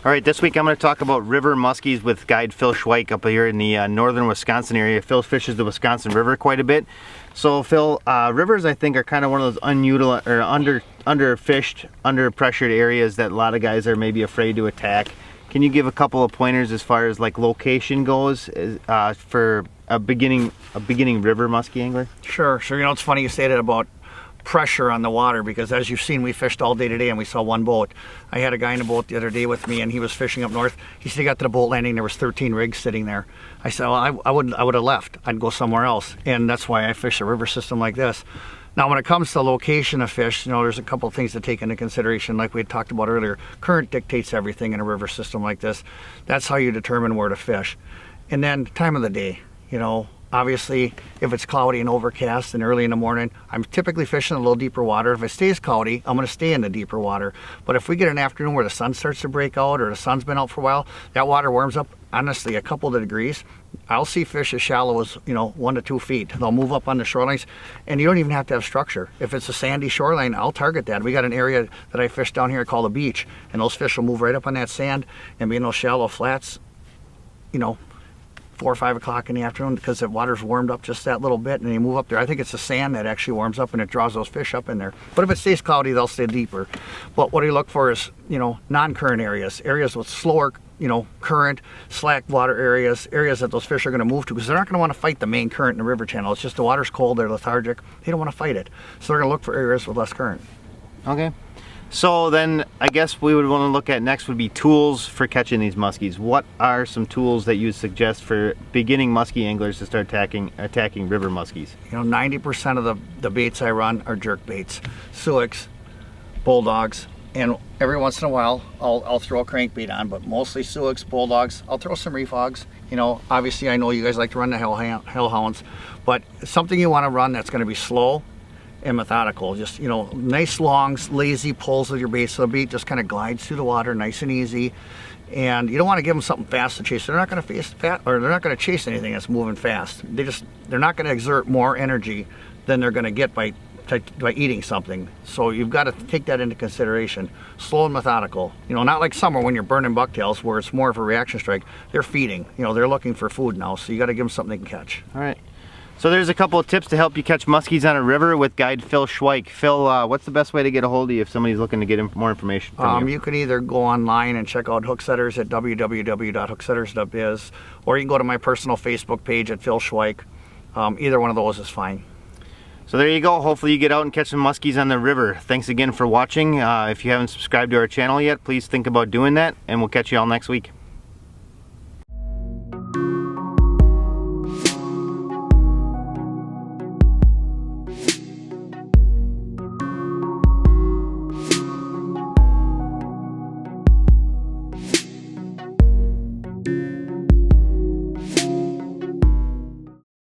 All right, this week I'm going to talk about river muskies with guide Phil Schweik up here in the northern Wisconsin area. Phil fishes the Wisconsin River quite a bit. So Phil, rivers I think are kind of one of those unutilized or underfished, under-pressured areas that a lot of guys are maybe afraid to attack. Can you give a couple of pointers as far as like location goes for a beginning river muskie angler? Sure. You know, it's funny you say that about pressure on the water, because as you've seen, we fished all day today and we saw one boat. I had a guy in a boat the other day with me and he was fishing up north. He said he got to the boat landing, there was 13 rigs sitting there. I said, well, I would have left. I'd go somewhere else. And that's why I fish a river system like this. Now, when it comes to location of fish, you know, there's a couple of things to take into consideration. Like we had talked about earlier, current dictates everything in a river system like this. That's how you determine where to fish. And then time of the day, you know, obviously, if it's cloudy and overcast and early in the morning, I'm typically fishing a little deeper water. If it stays cloudy, I'm going to stay in the deeper water. But if we get an afternoon where the sun starts to break out or the sun's been out for a while, that water warms up, honestly, a couple of degrees. I'll see fish as shallow as, you know, 1 to 2 feet. They'll move up on the shorelines, and you don't even have to have structure. If it's a sandy shoreline, I'll target that. We got an area that I fish down here called a beach, and those fish will move right up on that sand and be in those shallow flats, you know, 4 or 5 o'clock in the afternoon, because the water's warmed up just that little bit and they move up there. I think it's the sand that actually warms up and it draws those fish up in there. But if it stays cloudy, they'll stay deeper. But what I look for is, you know, non-current areas with slower, you know, current, slack water areas that those fish are going to move to, because they're not going to want to fight the main current in the river channel. It's just the water's cold, they're lethargic, they don't want to fight it. So they're going to look for areas with less current. Okay. So then I guess we would want to look at next would be tools for catching these muskies. What are some tools that you suggest for beginning muskie anglers to start attacking river muskies? You know, 90% of the baits I run are jerk baits, suics, bulldogs, and every once in a while I'll throw a crankbait on, but mostly suics, bulldogs. I'll throw some reef hogs. You know, obviously I know you guys like to run the hellhounds, but something you want to run that's going to be slow and methodical. Just, you know, nice long lazy pulls with your bait, so the bait just kind of glides through the water nice and easy. And you don't want to give them something fast to chase. They're not going to chase anything that's moving fast. They're not going to exert more energy than they're going to get by eating something. So you've got to take that into consideration. Slow and methodical. You know, not like summer when you're burning bucktails where it's more of a reaction strike. They're feeding. You know, they're looking for food now, so you got to give them something they can catch. All right. So there's a couple of tips to help you catch muskies on a river with guide Phil Schweik. Phil, what's the best way to get a hold of you if somebody's looking to get more information from you? You can either go online and check out Hooksetters at www.hooksetters.biz, or you can go to my personal Facebook page at Phil Schweik. Either one of those is fine. So there you go. Hopefully you get out and catch some muskies on the river. Thanks again for watching. If you haven't subscribed to our channel yet, please think about doing that, and we'll catch you all next week.